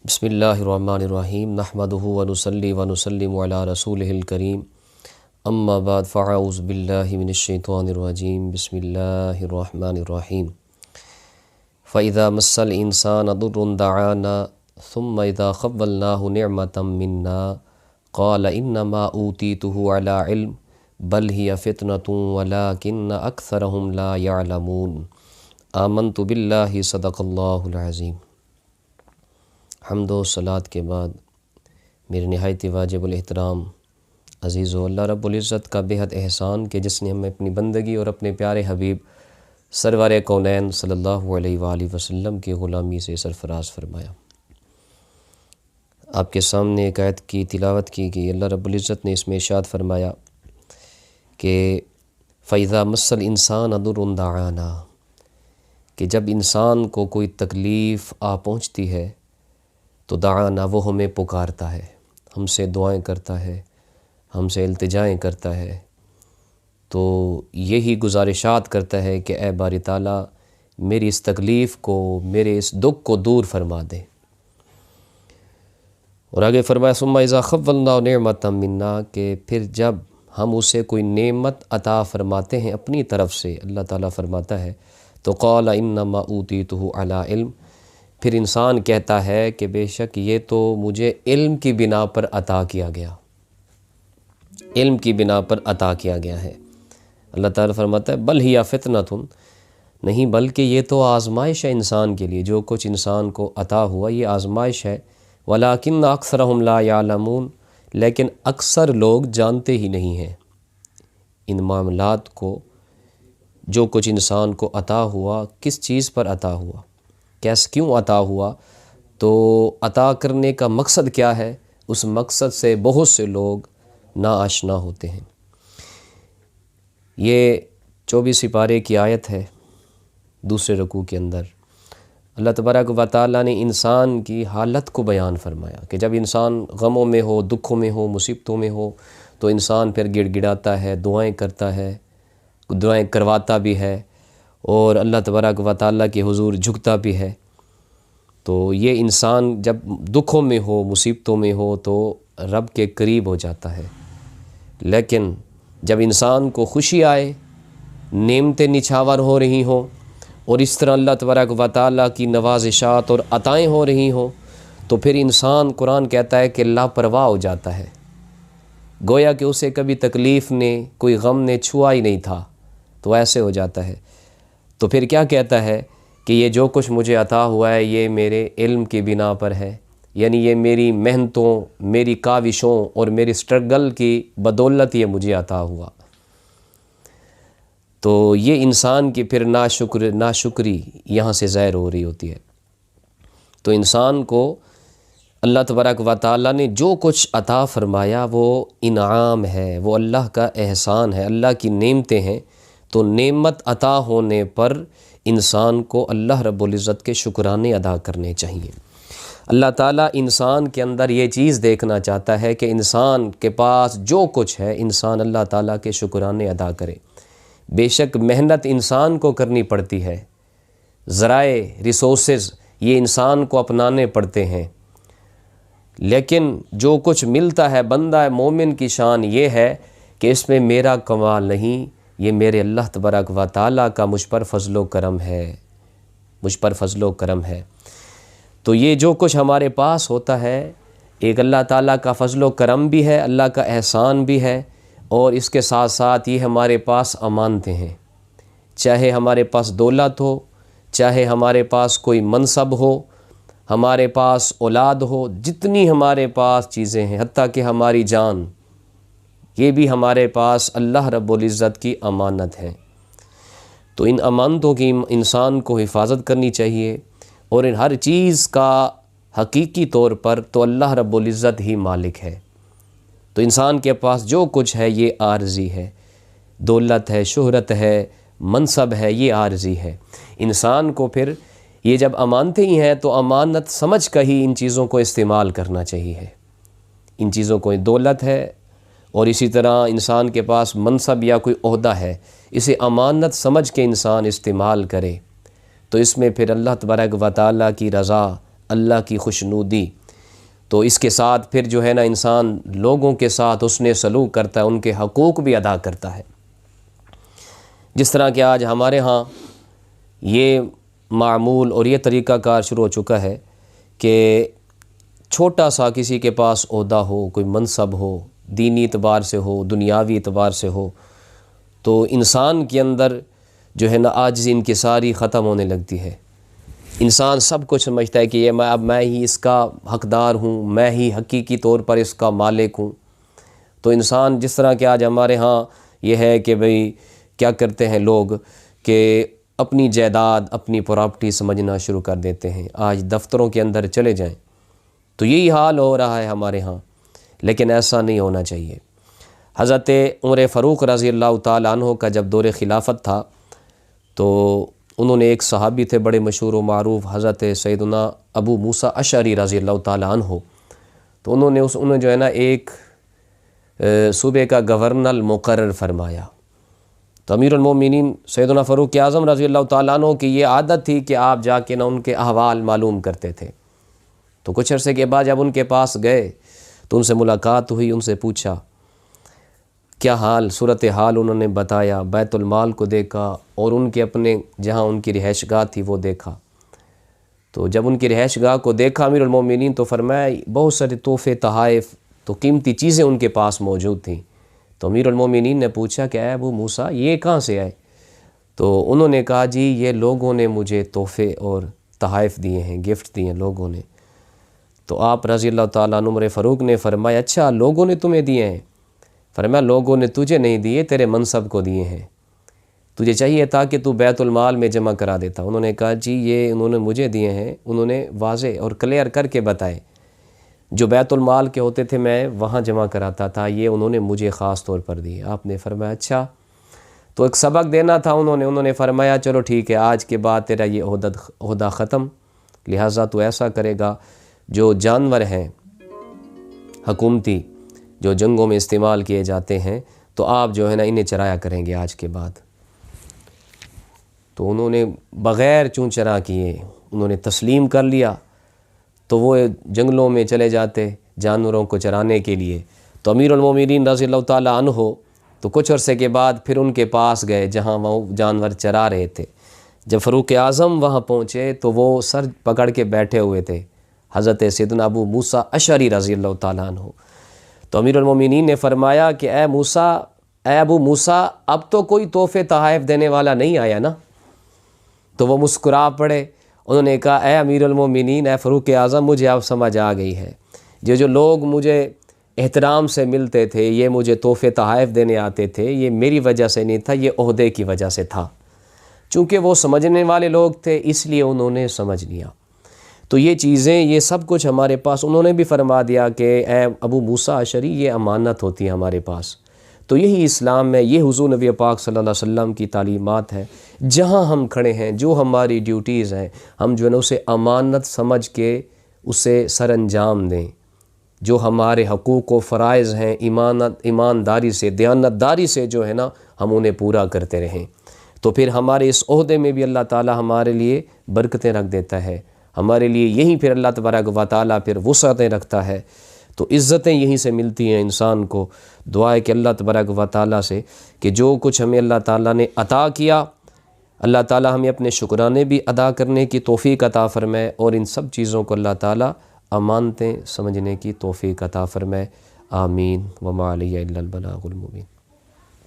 بسم اللہ الرحمن الرحیم نحمدہ ونصلی ونسلم علی رسولہ الکریم اما بعد فاعوذ باللہ من الشیطان الرجیم بسم اللہ الرحمن الرحیم فَإِذَا مَسَّ الْإِنسَانَ ضُرٌّ دَعَانَا ثُمَّ إِذَا خَوَّلْنَاهُ نِعْمَةً مِنَّا قَالَ إِنَّمَا أُوتِيتُهُ عَلَى عِلْمٍ بَلْ هِيَ فِتْنَةٌ وَلَكِنَّ أَكْثَرَهُمْ لَا يَعْلَمُونَ آمنت باللہ صدق اللہ العظیم۔ حمد و صلات کے بعد میرے نہایت واجب الاحترام عزیز و اللہ رب العزت کا بے حد احسان کہ جس نے ہمیں اپنی بندگی اور اپنے پیارے حبیب سرور کونین صلی اللہ علیہ وآلہ وسلم کی غلامی سے سرفراز فرمایا۔ آپ کے سامنے ایک آیت کی تلاوت کی گئی۔ اللہ رب العزت نے اس میں ارشاد فرمایا کہ فَإِذَا مَسَّ الْإِنسَانَ ضُرٌّ دَعَانَا، کہ جب انسان کو کوئی تکلیف آ پہنچتی ہے تو دعانا، وہ ہمیں پکارتا ہے، ہم سے دعائیں کرتا ہے، ہم سے التجائیں کرتا ہے، تو یہی گزارشات کرتا ہے کہ اے باری تعالیٰ میری اس تکلیف کو، میرے اس دکھ کو دور فرما دے۔ اور آگے فرمایا ثم اذا خولناہ نعمۃ منا، کہ پھر جب ہم اسے کوئی نعمت عطا فرماتے ہیں اپنی طرف سے، اللہ تعالیٰ فرماتا ہے تو قال انما اوتیتہ علی علم، پھر انسان کہتا ہے کہ بے شک یہ تو مجھے علم کی بنا پر عطا کیا گیا، علم کی بنا پر عطا کیا گیا ہے۔ اللہ تعالیٰ فرماتا ہے بل ہی فتنۃ، نہیں بلکہ یہ تو آزمائش ہے انسان کے لیے، جو کچھ انسان کو عطا ہوا یہ آزمائش ہے۔ ولیکن اکثرہم لا یعلمون، لیکن اکثر لوگ جانتے ہی نہیں ہیں ان معاملات کو، جو کچھ انسان کو عطا ہوا کس چیز پر عطا ہوا، کیوں عطا ہوا، تو عطا کرنے کا مقصد کیا ہے، اس مقصد سے بہت سے لوگ ناآشنا ہوتے ہیں۔ یہ 24 پارے کی آیت ہے، دوسرے رکوع کے اندر اللہ تبارک و تعالیٰ نے انسان کی حالت کو بیان فرمایا کہ جب انسان غموں میں ہو، دکھوں میں ہو، مصیبتوں میں ہو تو انسان پھر گڑ گڑاتا ہے، دعائیں کرتا ہے، دعائیں کرواتا بھی ہے اور اللہ تبارک و تعالیٰ کے حضور جھکتا بھی ہے۔ تو یہ انسان جب دکھوں میں ہو، مصیبتوں میں ہو تو رب کے قریب ہو جاتا ہے، لیکن جب انسان کو خوشی آئے، نعمتیں نچھاور ہو رہی ہوں اور اس طرح اللہ تبارک و تعالیٰ کی نوازشات اور عطائیں ہو رہی ہوں تو پھر انسان، قرآن کہتا ہے کہ لاپرواہ ہو جاتا ہے، گویا کہ اسے کبھی تکلیف نے، کوئی غم نے چھوا ہی نہیں تھا، تو ایسے ہو جاتا ہے۔ تو پھر کیا کہتا ہے کہ یہ جو کچھ مجھے عطا ہوا ہے یہ میرے علم کی بنا پر ہے، یعنی یہ میری محنتوں، میری کاوشوں اور میری سٹرگل کی بدولت یہ مجھے عطا ہوا۔ تو یہ انسان کی پھر ناشکری یہاں سے ظاہر ہو رہی ہوتی ہے۔ تو انسان کو اللہ تبارک و تعالیٰ نے جو کچھ عطا فرمایا وہ انعام ہے، وہ اللہ کا احسان ہے، اللہ کی نعمتیں ہیں، تو نعمت عطا ہونے پر انسان کو اللہ رب العزت کے شکرانے ادا کرنے چاہیے۔ اللہ تعالیٰ انسان کے اندر یہ چیز دیکھنا چاہتا ہے کہ انسان کے پاس جو کچھ ہے انسان اللہ تعالیٰ کے شکرانے ادا کرے۔ بے شک محنت انسان کو کرنی پڑتی ہے، ذرائع، ریسورسز یہ انسان کو اپنانے پڑتے ہیں، لیکن جو کچھ ملتا ہے بندہ مومن کی شان یہ ہے کہ اس میں میرا کمال نہیں، یہ میرے اللہ تبارک و تعالیٰ کا مجھ پر فضل و کرم ہے، مجھ پر فضل و کرم ہے۔ تو یہ جو کچھ ہمارے پاس ہوتا ہے ایک اللہ تعالیٰ کا فضل و کرم بھی ہے، اللہ کا احسان بھی ہے، اور اس کے ساتھ ساتھ یہ ہمارے پاس امانتیں ہیں، چاہے ہمارے پاس دولت ہو، چاہے ہمارے پاس کوئی منصب ہو، ہمارے پاس اولاد ہو، جتنی ہمارے پاس چیزیں ہیں، حتیٰ کہ ہماری جان، یہ بھی ہمارے پاس اللہ رب العزت کی امانت ہے۔ تو ان امانتوں کی انسان کو حفاظت کرنی چاہیے، اور ان ہر چیز کا حقیقی طور پر تو اللہ رب العزت ہی مالک ہے۔ تو انسان کے پاس جو کچھ ہے یہ عارضی ہے، دولت ہے، شہرت ہے، منصب ہے، یہ عارضی ہے۔ انسان کو پھر یہ جب امانتیں ہی ہیں تو امانت سمجھ کر ہی ان چیزوں کو استعمال کرنا چاہیے۔ ان چیزوں کو دولت ہے اور اسی طرح انسان کے پاس منصب یا کوئی عہدہ ہے، اسے امانت سمجھ کے انسان استعمال کرے تو اس میں پھر اللہ تبارک و تعالیٰ کی رضا، اللہ کی خوشنودی، تو اس کے ساتھ پھر جو ہے نا انسان لوگوں کے ساتھ حسن سلوک کرتا ہے، ان کے حقوق بھی ادا کرتا ہے۔ جس طرح کہ آج ہمارے ہاں یہ معمول اور یہ طریقہ کار شروع ہو چکا ہے کہ چھوٹا سا کسی کے پاس عہدہ ہو، کوئی منصب ہو، دینی اعتبار سے ہو، دنیاوی اعتبار سے ہو، تو انسان کے اندر جو ہے نا عاجزی انکساری ختم ہونے لگتی ہے۔ انسان سب کچھ سمجھتا ہے کہ یہ اب میں ہی اس کا حقدار ہوں، میں ہی حقیقی طور پر اس کا مالک ہوں۔ تو انسان جس طرح کہ آج ہمارے ہاں یہ ہے کہ بھئی کیا کرتے ہیں لوگ کہ اپنی جائیداد، اپنی پراپرٹی سمجھنا شروع کر دیتے ہیں۔ آج دفتروں کے اندر چلے جائیں تو یہی حال ہو رہا ہے ہمارے ہاں، لیکن ایسا نہیں ہونا چاہیے۔ حضرت عمر فاروق رضی اللہ تعالیٰ عنہ کا جب دور خلافت تھا تو انہوں نے ایک صحابی تھے بڑے مشہور و معروف، حضرت سیدنا ابو موسیٰ اشعری رضی اللہ تعالیٰ عنہ، تو انہوں نے جو ہے نا ایک صوبے کا گورنر مقرر فرمایا۔ تو امیر المومنین سیدنا فاروق اعظم رضی اللہ تعالیٰ عنہ کی یہ عادت تھی کہ آپ جا کے ان کے احوال معلوم کرتے تھے۔ تو کچھ عرصے کے بعد جب ان کے پاس گئے تو ان سے ملاقات ہوئی، ان سے پوچھا کیا حال، صورتحال انہوں نے بتایا، بیت المال کو دیکھا اور ان کے اپنے جہاں ان کی رہائش گاہ تھی وہ دیکھا۔ تو جب ان کی رہائش گاہ کو دیکھا امیر المومنین تو فرمایا بہت سارے تحفے، تحائف، تو قیمتی چیزیں ان کے پاس موجود تھیں۔ تو امیر المومنین نے پوچھا کہ اے ابو موسیٰ یہ کہاں سے آئے؟ تو انہوں نے کہا جی یہ لوگوں نے مجھے تحفے اور تحائف دیے ہیں، گفٹ دیے ہیں لوگوں نے۔ تو آپ رضی اللہ تعالیٰ عنہ عمر فاروق نے فرمایا اچھا لوگوں نے تمہیں دیے ہیں؟ فرمایا لوگوں نے تجھے نہیں دیے، تیرے منصب کو دیے ہیں، تجھے چاہیے تھا کہ تو بیت المال میں جمع کرا دیتا۔ انہوں نے کہا جی یہ انہوں نے مجھے دیے ہیں، انہوں نے واضح اور کلیئر کر کے بتائے، جو بیت المال کے ہوتے تھے میں وہاں جمع کراتا تھا، یہ انہوں نے مجھے خاص طور پر دیے۔ آپ نے فرمایا اچھا، تو ایک سبق دینا تھا انہوں نے فرمایا چلو ٹھیک ہے آج کے بعد تیرا یہ عہدہ ختم، لہٰذا تو ایسا کرے گا جو جانور ہیں حکومتی جو جنگوں میں استعمال کیے جاتے ہیں تو آپ جو ہے نا انہیں چرایا کریں گے آج کے بعد۔ تو انہوں نے بغیر چون چرا کیے انہوں نے تسلیم کر لیا، تو وہ جنگلوں میں چلے جاتے جانوروں کو چرانے کے لیے۔ تو امیر المومنین رضی اللہ تعالیٰ عنہ تو کچھ عرصے کے بعد پھر ان کے پاس گئے جہاں وہ جانور چرا رہے تھے۔ جب فاروق اعظم وہاں پہنچے تو وہ سر پکڑ کے بیٹھے ہوئے تھے، حضرت سیدنا ابو موسیٰ اشعری رضی اللہ تعالیٰ عنہ۔ تو امیر المومنین نے فرمایا کہ اے ابو موسیٰ اب تو کوئی تحفے تحائف دینے والا نہیں آیا نا؟ تو وہ مسکرا پڑے، انہوں نے کہا اے امیر المومنین، اے فاروق اعظم، مجھے اب سمجھ آ گئی ہے، جو لوگ مجھے احترام سے ملتے تھے، یہ مجھے تحفے تحائف دینے آتے تھے، یہ میری وجہ سے نہیں تھا، یہ عہدے کی وجہ سے تھا۔ چونکہ وہ سمجھنے والے لوگ تھے اس لیے انہوں نے سمجھ لیا۔ تو یہ چیزیں یہ سب کچھ ہمارے پاس انہوں نے بھی فرما دیا کہ اے ابو موسیٰ اشعری یہ امانت ہوتی ہے ہمارے پاس۔ تو یہی اسلام میں یہ حضور نبی پاک صلی اللہ علیہ وسلم کی تعلیمات ہے، جہاں ہم کھڑے ہیں جو ہماری ڈیوٹیز ہیں ہم جو ہے نا اسے امانت سمجھ کے اسے سر انجام دیں، جو ہمارے حقوق و فرائض ہیں ایمانداری سے دیانتداری سے جو ہے نا ہم انہیں پورا کرتے رہیں، تو پھر ہمارے اس عہدے میں بھی اللہ تعالی ہمارے لیے برکتیں رکھ دیتا ہے، ہمارے لیے یہیں پھر اللہ تبارک و تعالیٰ پھر وسعتیں رکھتا ہے، تو عزتیں یہیں سے ملتی ہیں انسان کو۔ دعا ہے کہ اللہ تبارک و تعالیٰ سے کہ جو کچھ ہمیں اللہ تعالیٰ نے عطا کیا، اللہ تعالیٰ ہمیں اپنے شکرانے بھی ادا کرنے کی توفیق عطا فرمائے، اور ان سب چیزوں کو اللہ تعالیٰ امانتیں سمجھنے کی توفیق عطا فرمائے۔ آمین۔ وما علیہ الا البلاغ المبین۔